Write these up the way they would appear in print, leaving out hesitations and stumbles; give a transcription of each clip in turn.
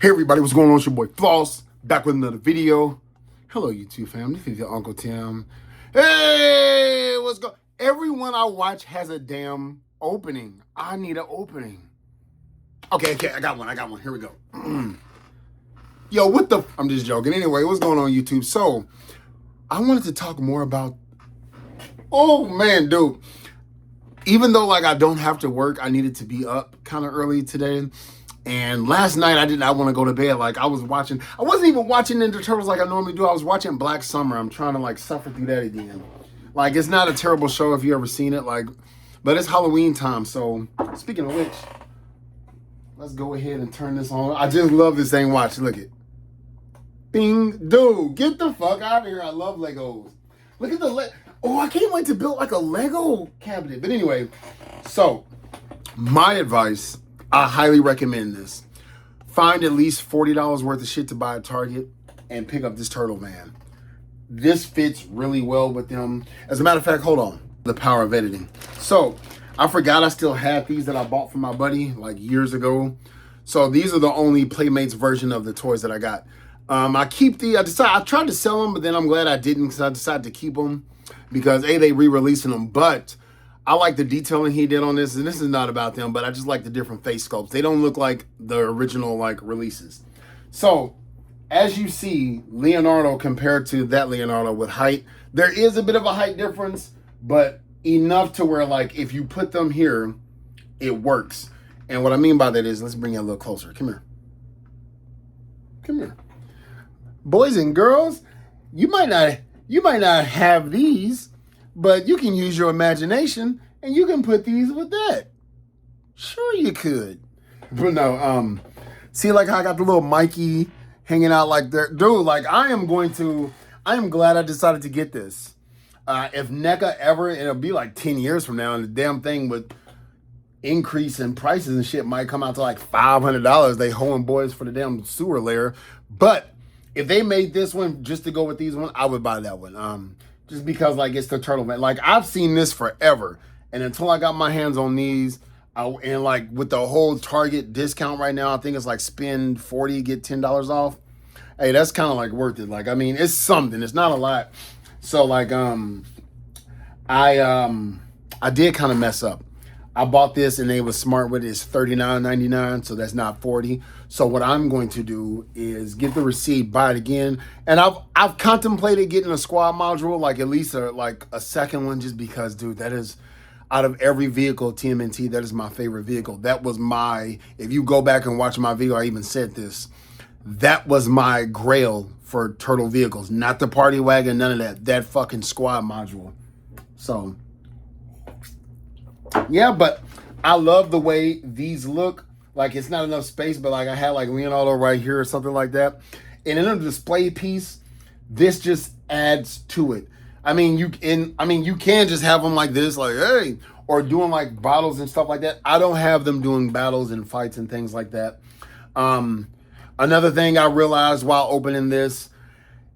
Hey everybody, what's going on? It's your boy Floss, back with another video. Hello YouTube fam, this is your Uncle Tim. Hey, what's going? Everyone I watch has a damn opening. I need an opening. Okay, I got one. Here we go. Yo, what the? I'm just joking. Anyway, what's going on YouTube? So, I wanted to talk more about, oh man, dude. Even though like I don't have to work, I needed to be up kind of early today. And last night I did not want to go to bed. Like I wasn't even watching Ninja Turtles like I normally do. I was watching Black Summer. I'm trying to like suffer through that again. Like it's not a terrible show if you ever seen it. Like, but it's Halloween time. So speaking of which, let's go ahead and turn this on. I just love this thing. Watch, look it. Bing, dude, get the fuck out of here. I love Legos. Look at the oh, I can't wait to build like a Lego cabinet. But anyway, so my advice, I highly recommend this. Find at least $40 worth of shit to buy at Target and pick up this turtle van. This fits really well with them. As a matter of fact, hold on. The power of editing. So I forgot I still had these that I bought from my buddy like years ago. So these are the only Playmates version of the toys that I got. I keep I tried to sell them, but then I'm glad I didn't because I decided to keep them because A, they re-releasing them, but I like the detailing he did on this, and this is not about them, but I just like the different face sculpts. They don't look like the original like releases. So, as you see, Leonardo compared to that Leonardo with height, there is a bit of a height difference, but enough to where like if you put them here, it works. And what I mean by that is, let's bring it a little closer. Come here. Come here. Boys and girls, you might not have these, but you can use your imagination and you can put these with that. Sure you could. But no, see like how I got the little Mikey hanging out like there. Dude, like I am glad I decided to get this. If NECA ever, it'll be like 10 years from now and the damn thing would increase in prices and shit might come out to like $500. They hoeing boys for the damn sewer layer. But if they made this one just to go with these ones, I would buy that one. Just because like it's the turtle man. Like I've seen this forever, and until I got my hands on these, and like with the whole Target discount right now, I think it's like spend $40 get $10 off. Hey, that's kind of like worth it. Like I mean, it's something. It's not a lot. So like I did kind of mess up. I bought this and they was smart with it. It's $39.99, so that's not $40. So what I'm going to do is get the receipt, buy it again, and I've contemplated getting a squad module, like at least a second one, just because, dude, that is out of every vehicle TMNT, that is my favorite vehicle. That was if you go back and watch my video, I even said this. That was my grail for turtle vehicles, not the party wagon, none of that. That fucking squad module. So. Yeah, but I love the way these look. Like it's not enough space, but like I had like Leonardo right here or something like that. And in a display piece, this just adds to it. I mean, you can just have them like this, like hey, or doing like battles and stuff like that. I don't have them doing battles and fights and things like that. Another thing I realized while opening this,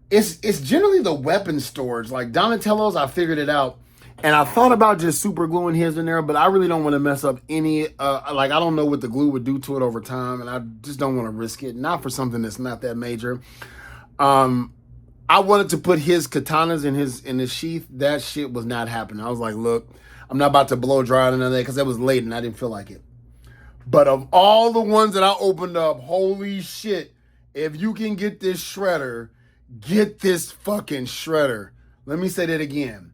it's generally the weapon storage. Like Donatello's, I figured it out. And I thought about just super gluing his in there, but I really don't want to mess up any, like I don't know what the glue would do to it over time, and I just don't want to risk it, not for something that's not that major. I wanted to put his katanas in his sheath. That shit was not happening. I was like, look, I'm not about to blow dry none of that because it was late and I didn't feel like it. But of all the ones that I opened up, holy shit, if you can get this shredder, get this fucking shredder. Let me say that again.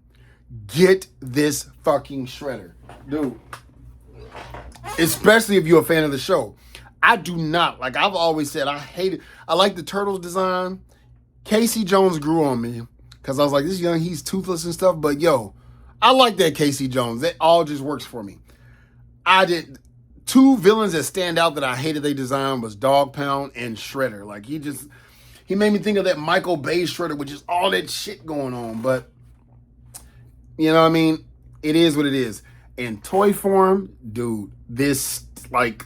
Get this fucking shredder. Dude. Especially if you're a fan of the show. I do not. Like I've always said, I hate it. I like the Turtles design. Casey Jones grew on me. Because I was like, this young, he's toothless and stuff. But yo, I like that Casey Jones. That all just works for me. I did. Two villains that stand out that I hated they design was Dog Pound and Shredder. Like he made me think of that Michael Bay Shredder with just all that shit going on. But you know what I mean? It is what it is. In toy form, dude, this, like,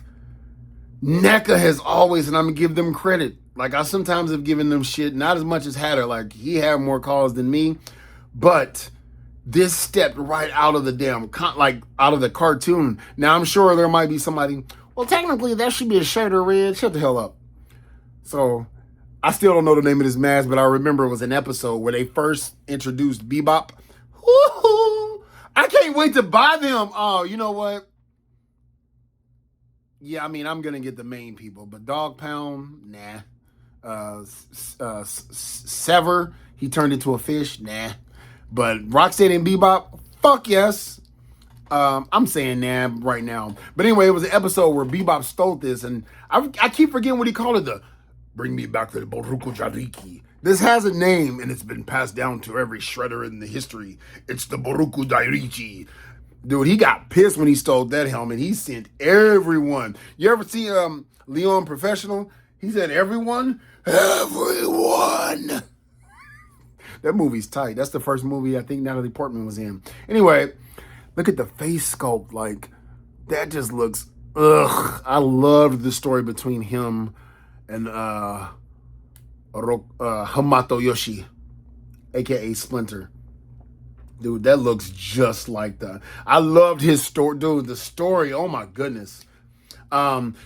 NECA has always, and I'm going to give them credit. Like, I sometimes have given them shit, not as much as Hatter. Like, he had more calls than me. But this stepped right out of the damn, out of the cartoon. Now, I'm sure there might be somebody, well, technically, that should be a shredder red. Shut the hell up. So I still don't know the name of this mask, but I remember it was an episode where they first introduced Bebop. Woo-hoo! I can't wait to buy them. Oh, you know what? Yeah, I mean, I'm going to get the main people, but Dog Pound, nah. Sever, he turned into a fish, nah. But Rocksteady and Bebop, fuck yes. I'm saying nah right now. But anyway, it was an episode where Bebop stole this, and I keep forgetting what he called it, the bring me back to the Boruko Jariki. This has a name, and it's been passed down to every shredder in the history. It's the Boruko Daiichi. Dude, he got pissed when he stole that helmet. He sent everyone. You ever see Leon Professional? He said everyone? Everyone! That movie's tight. That's the first movie I think Natalie Portman was in. Anyway, look at the face sculpt. Like, that just looks, ugh. I loved the story between him and Hamato Yoshi, a.k.a. Splinter. Dude, that looks just like that. I loved his story. Dude, the story, oh my goodness.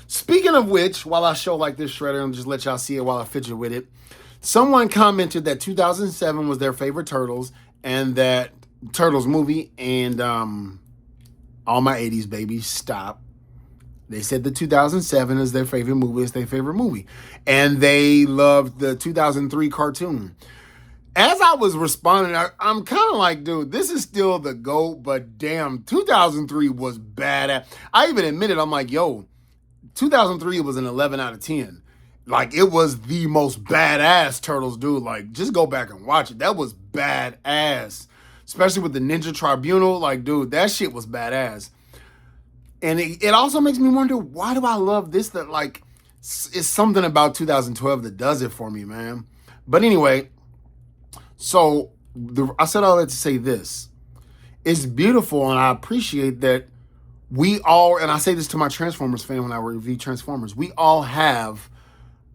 Speaking of which, while I show like this shredder and just let y'all see it while I fidget with it, someone commented that 2007 was their favorite Turtles and that Turtles movie and all my 80s babies, stop. They said the 2007 is their favorite movie. It's their favorite movie. And they loved the 2003 cartoon. As I was responding, I'm kind of like, dude, this is still the GOAT, but damn, 2003 was badass. I even admitted, I'm like, yo, 2003 was an 11 out of 10. Like, it was the most badass Turtles, dude. Like, just go back and watch it. That was badass. Especially with the Ninja Tribunal. Like, dude, that shit was badass. And it also makes me wonder, why do I love this? That, like, it's something about 2012 that does it for me, man. But anyway, so I said all that to say this. It's beautiful, and I appreciate that we all, and I say this to my Transformers fan when I review Transformers, we all have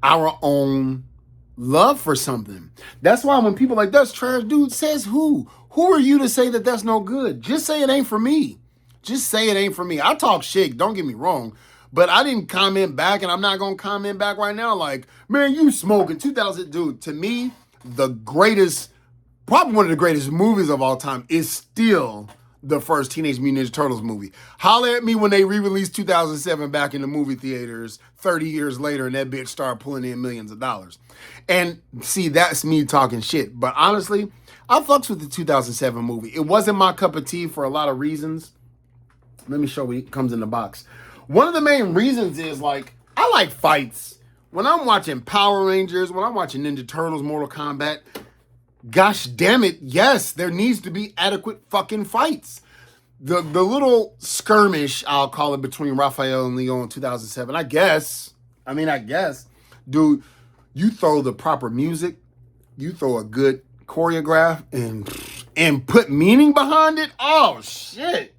our own love for something. That's why when people are like, that's trash, dude, says who? Who are you to say that that's no good? Just say it ain't for me. Just say it ain't for me. I talk shit, don't get me wrong, but I didn't comment back, and I'm not going to comment back right now like, man, you smoking. 2000, dude, to me, the greatest, probably one of the greatest movies of all time is still the first Teenage Mutant Ninja Turtles movie. Holler at me when they re-released 2007 back in the movie theaters 30 years later and that bitch started pulling in millions of dollars. And see, that's me talking shit. But honestly, I fucks with the 2007 movie. It wasn't my cup of tea for a lot of reasons. Let me show you. It comes in the box. One of the main reasons is, like, I like fights. When I'm watching Power Rangers, when I'm watching Ninja Turtles, Mortal Kombat, gosh damn it, yes, there needs to be adequate fucking fights. The little skirmish, I'll call it, between Raphael and Leo in 2007, I guess, dude, you throw the proper music, you throw a good choreograph, and put meaning behind it, oh shit.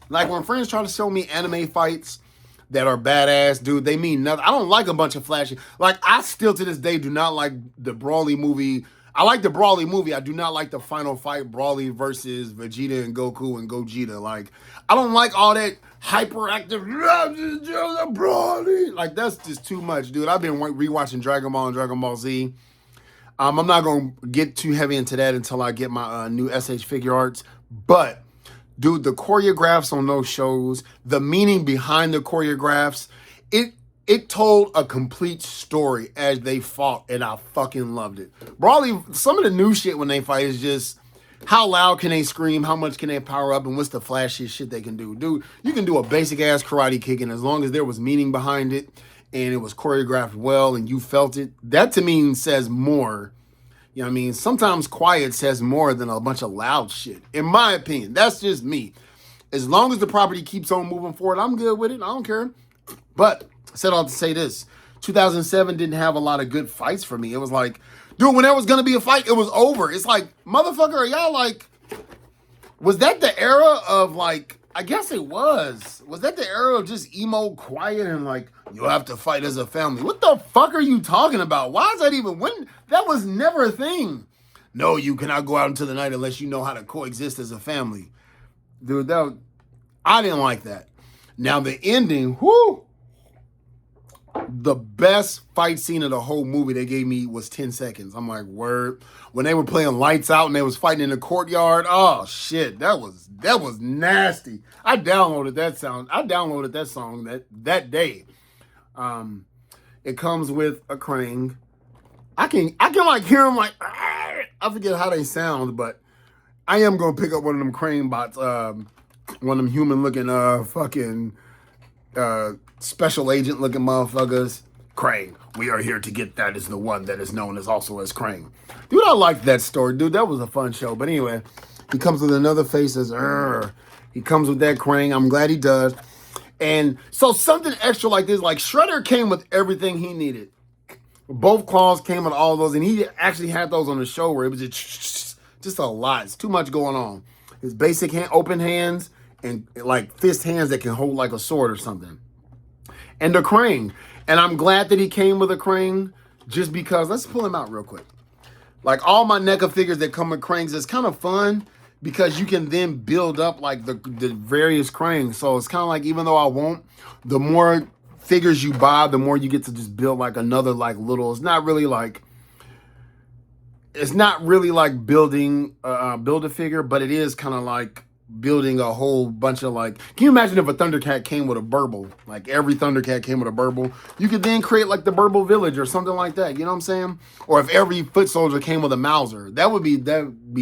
Like when friends try to show me anime fights that are badass, dude, they mean nothing. I don't like a bunch of flashy. Like, I still to this day do not like the Brawly movie. I like the Brawly movie. I do not like the final fight, Brawly versus Vegeta and Goku and Gogeta. Like, I don't like all that hyperactive Brawly. Like, that's just too much, dude. I've been rewatching Dragon Ball and Dragon Ball Z. I'm not going to get too heavy into that until I get my new SH figure arts. But dude, the choreographs on those shows, the meaning behind the choreographs, it told a complete story as they fought, and I fucking loved it. Brawly, some of the new shit when they fight is just, how loud can they scream, how much can they power up, and what's the flashiest shit they can do. Dude, you can do a basic-ass karate kick, and as long as there was meaning behind it, and it was choreographed well, and you felt it, that to me says more. You know what I mean? Sometimes quiet says more than a bunch of loud shit. In my opinion, that's just me. As long as the property keeps on moving forward, I'm good with it. I don't care. But I said all to say this. 2007 didn't have a lot of good fights for me. It was like, dude, when there was going to be a fight, it was over. It's like, motherfucker, are y'all like, was that the era of like, I guess it was. Was that the era of just emo, quiet, and like, you have to fight as a family? What the fuck are you talking about? Why is that even, when? That was never a thing. No, you cannot go out into the night unless you know how to coexist as a family. Dude, I didn't like that. Now the ending, whoo. The best fight scene of the whole movie they gave me was 10 seconds. I'm like, word. When they were playing Lights Out and they was fighting in the courtyard, oh shit, that was nasty. I downloaded that song that day. It comes with a Krang. I can like hear him like, I forget how they sound, but I am gonna pick up one of them Krang bots, one of them human looking fucking special agent looking motherfuckers. Krang, we are here to get that is the one that is known as also as Krang. Dude, I liked that story, dude. That was a fun show. But anyway, he comes with another face as he comes with that Krang. I'm glad he does. And so something extra like this, like Shredder came with everything he needed. Both claws came with all those, and he actually had those on the show where it was just a lot. It's too much going on. His basic open hands and like fist hands that can hold like a sword or something. And the Krang. And I'm glad that he came with a Krang just because, let's pull him out real quick. Like all my NECA figures that come with Krangs, it's kind of fun because you can then build up like the various Krangs. So it's kind of like, even though I won't, the more figures you buy, the more you get to just build like another like little, it's not really like building build a figure, but it is kind of like building a whole bunch of like, can you imagine if a Thundercat came with a Burble? Like every Thundercat came with a Burble. You could then create like the Burble Village or something like that. You know what I'm saying? Or if every foot soldier came with a Mauser, that would be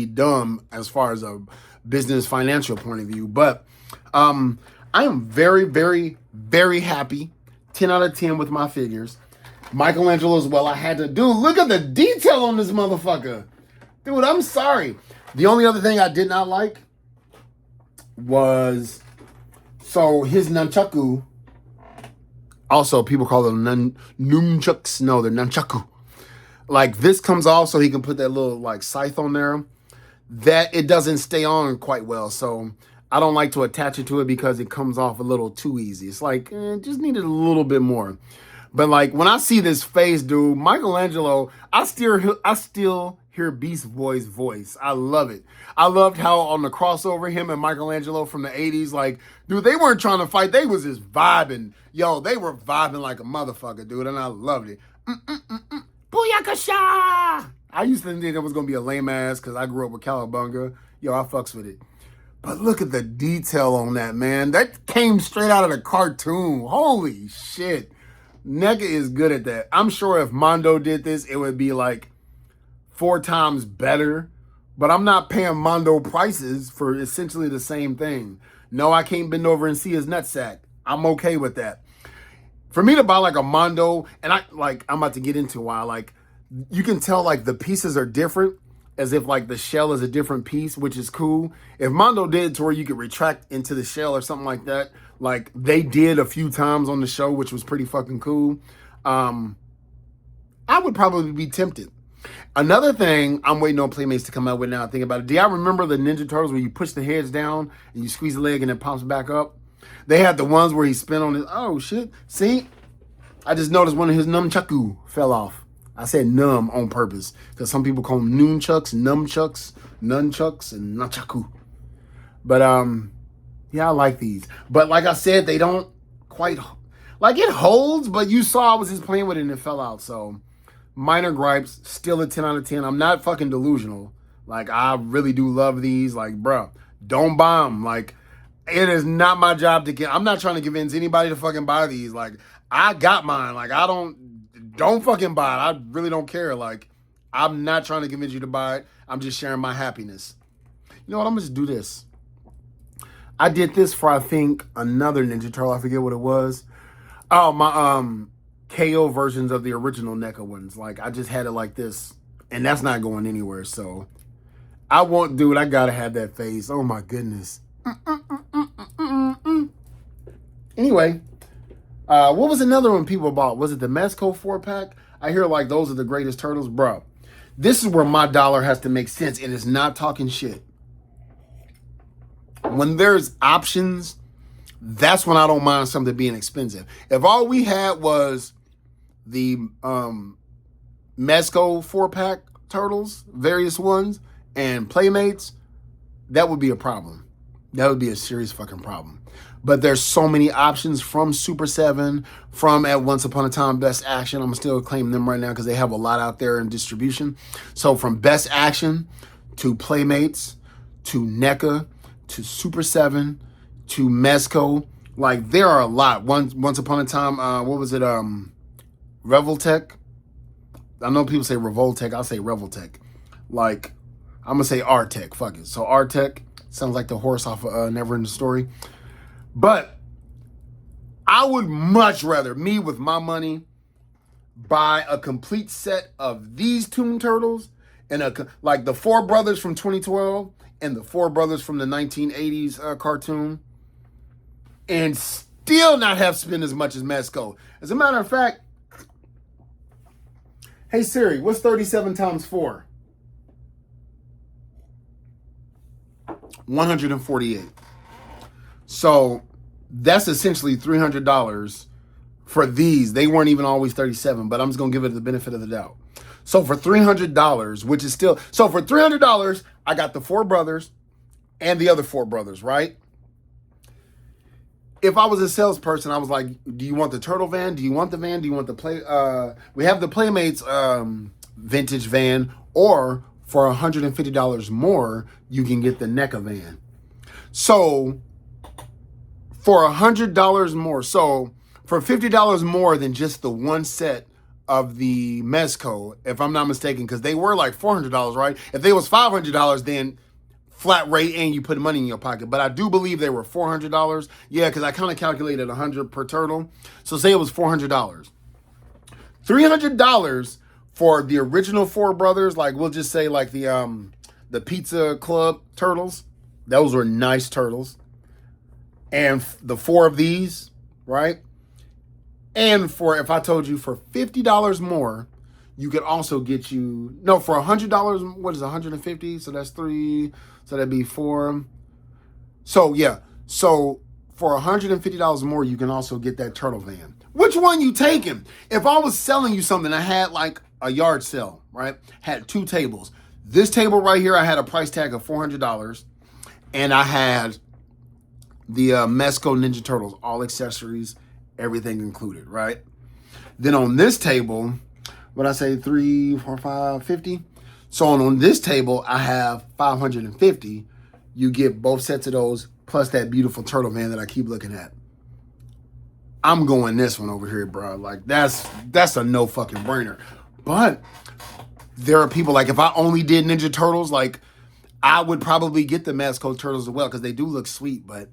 dumb as far as a business financial point of view. But I am very, very, very happy. 10 out of 10 with my figures. Michelangelo as well. I had to do. Look at the detail on this motherfucker. Dude, I'm sorry. The only other thing I did not like was, so his nunchaku, also people call them nunchucks. No, they're nunchaku. Like this comes off so he can put that little like scythe on there. That it doesn't stay on quite well. So I don't like to attach it to it because it comes off a little too easy. It's like, just needed a little bit more. But like when I see this face, dude, Michelangelo, I still hear Beast Boy's voice. I love it. I loved how on the crossover, him and Michelangelo from the 80s, like, dude, they weren't trying to fight. They was just vibing. Yo, they were vibing like a motherfucker, dude, and I loved it. Booyakasha! I used to think it was going to be a lame ass because I grew up with Cowabunga. Yo, I fucks with it. But look at the detail on that, man. That came straight out of the cartoon. Holy shit. NECA is good at that. I'm sure if Mondo did this, it would be like 4 times better. But I'm not paying Mondo prices for essentially the same thing. No, I can't bend over and see his nutsack. I'm okay with that. For me to buy like a Mondo, and I'm about to get into why, like, you can tell like the pieces are different, as if like the shell is a different piece, which is cool. If Mondo did to where you could retract into the shell or something like that, like they did a few times on the show, which was pretty fucking cool, I would probably be tempted. Another thing I'm waiting on Playmates to come out with now, think about it. Do y'all remember the Ninja Turtles where you push the heads down and you squeeze the leg and it pops back up? They had the ones where he spin on his, oh shit. See? I just noticed one of his nunchaku fell off. I said numb on purpose because some people call them nunchucks, nunchucks, and nunchaku. But yeah, I like these. But like I said, they don't quite, like it holds, but you saw I was just playing with it and it fell out. So minor gripes, still a 10 out of 10. I'm not fucking delusional. Like I really do love these. Like, bro, don't buy them. Like it is not my job to get, I'm not trying to convince anybody to fucking buy these. Like I got mine. Like I don't fucking buy it. I really don't care. Like I'm not trying to convince you to buy it. I'm just sharing my happiness. You know what? I'm gonna just do this. I did this for, I think, another Ninja Turtle. I forget what it was. Oh, my KO versions of the original NECA ones. Like, I just had it like this. And that's not going anywhere. So, I won't do it. I gotta have that face. Oh, my goodness. Anyway, what was another one people bought? Was it the Mezco 4-pack? I hear like those are the greatest turtles. Bro, this is where my dollar has to make sense. It is not talking shit. When there's options, that's when I don't mind something being expensive. If all we had was the Mezco 4-pack turtles, various ones, and Playmates, that would be a problem. That would be a serious fucking problem. But there's so many options from Super 7, from at Once Upon a Time Best Action. I'm still claiming them right now because they have a lot out there in distribution. So from Best Action to Playmates to NECA to Super 7 to Mezco. Like, there are a lot. Once Upon a Time, what was it? Revoltech. I know people say Revoltech. I'll say Revoltech. Like, I'm going to say Artec. Fuck it. So Artec sounds like the horse off of Neverending Story. But I would much rather, me with my money, buy a complete set of these Toon Turtles and like the Four Brothers from 2012 and the Four Brothers from the 1980s cartoon, and still not have spent as much as Mezco. As a matter of fact, hey Siri, what's 37 times 4? 148. So that's essentially $300 for these. They weren't even always 37, but I'm just going to give it the benefit of the doubt. So for $300, which is still, so for $300, I got the Four Brothers and the other Four Brothers, right? If I was a salesperson, I was like, do you want the turtle van? Do you want the van? Do you want the we have the Playmates vintage van, or for $150 more, you can get the NECA van. So for $100 more, so for $50 more than just the one set of the Mezco, if I'm not mistaken, because they were like $400, right? If they was $500, then flat rate and you put money in your pocket. But I do believe they were $400. Yeah, because I kind of calculated 100 per turtle. So say it was $400. $300 for the original Four Brothers, like we'll just say like the Pizza Club turtles. Those were nice turtles. And the four of these, right? And for, if I told you for $50 more, you could also get you, no, for $100, what is it, 150? So that's 3, so that'd be 4. So yeah, so for $150 more, you can also get that turtle van. Which one you taking? If I was selling you something, I had like a yard sale, right? Had 2 tables. This table right here, I had a price tag of $400. And I had the Mezco Ninja Turtles, all accessories, everything included, right? Then on this table, what I say, 3, 4, 5, 50. So on this table, I have 550. You get both sets of those, plus that beautiful turtle van that I keep looking at. I'm going this one over here, bro. Like, that's a no fucking brainer. But there are people, like, if I only did Ninja Turtles, like, I would probably get the Mezco Turtles as well, because they do look sweet, but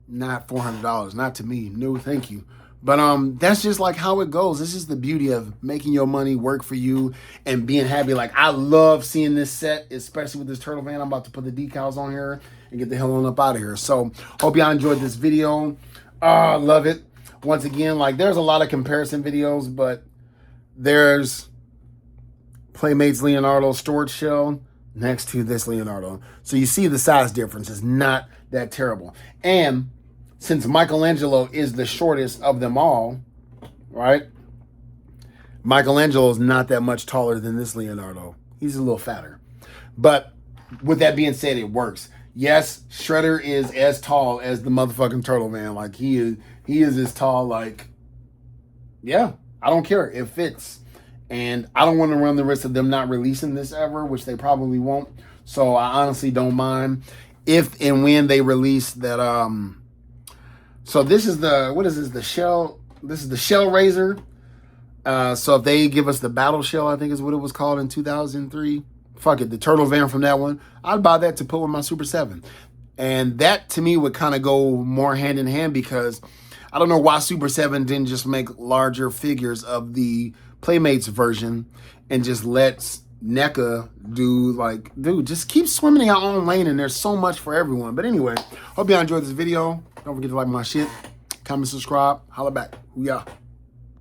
not $400. Not to me. No, thank you. But that's just like how it goes. This is the beauty of making your money work for you and being happy. Like, I love seeing this set, especially with this turtle van. I'm about to put the decals on here and get the hell on up out of here. So hope y'all enjoyed this video. Love it. Once again, like, there's a lot of comparison videos, but there's Playmates Leonardo storage shell next to this Leonardo. So you see the size difference is not that terrible. And since Michelangelo is the shortest of them all, right? Michelangelo is not that much taller than this Leonardo. He's a little fatter. But with that being said, it works. Yes, Shredder is as tall as the motherfucking turtle man. Like, he is as tall, like, yeah, I don't care. It fits. And I don't want to run the risk of them not releasing this ever, which they probably won't. So I honestly don't mind if and when they release that. So this is the, what is this? The shell. This is the shell razor. So if they give us the battle shell, I think is what it was called in 2003. Fuck it, the turtle van from that one. I'd buy that to put with my Super 7. And that to me would kind of go more hand in hand, because I don't know why Super 7 didn't just make larger figures of the Playmates version and just lets NECA do, like, dude, just keep swimming in your own lane, and there's so much for everyone. But anyway, hope y'all enjoyed this video. Don't forget to like my shit, comment, subscribe, holla back. Hoo-yah.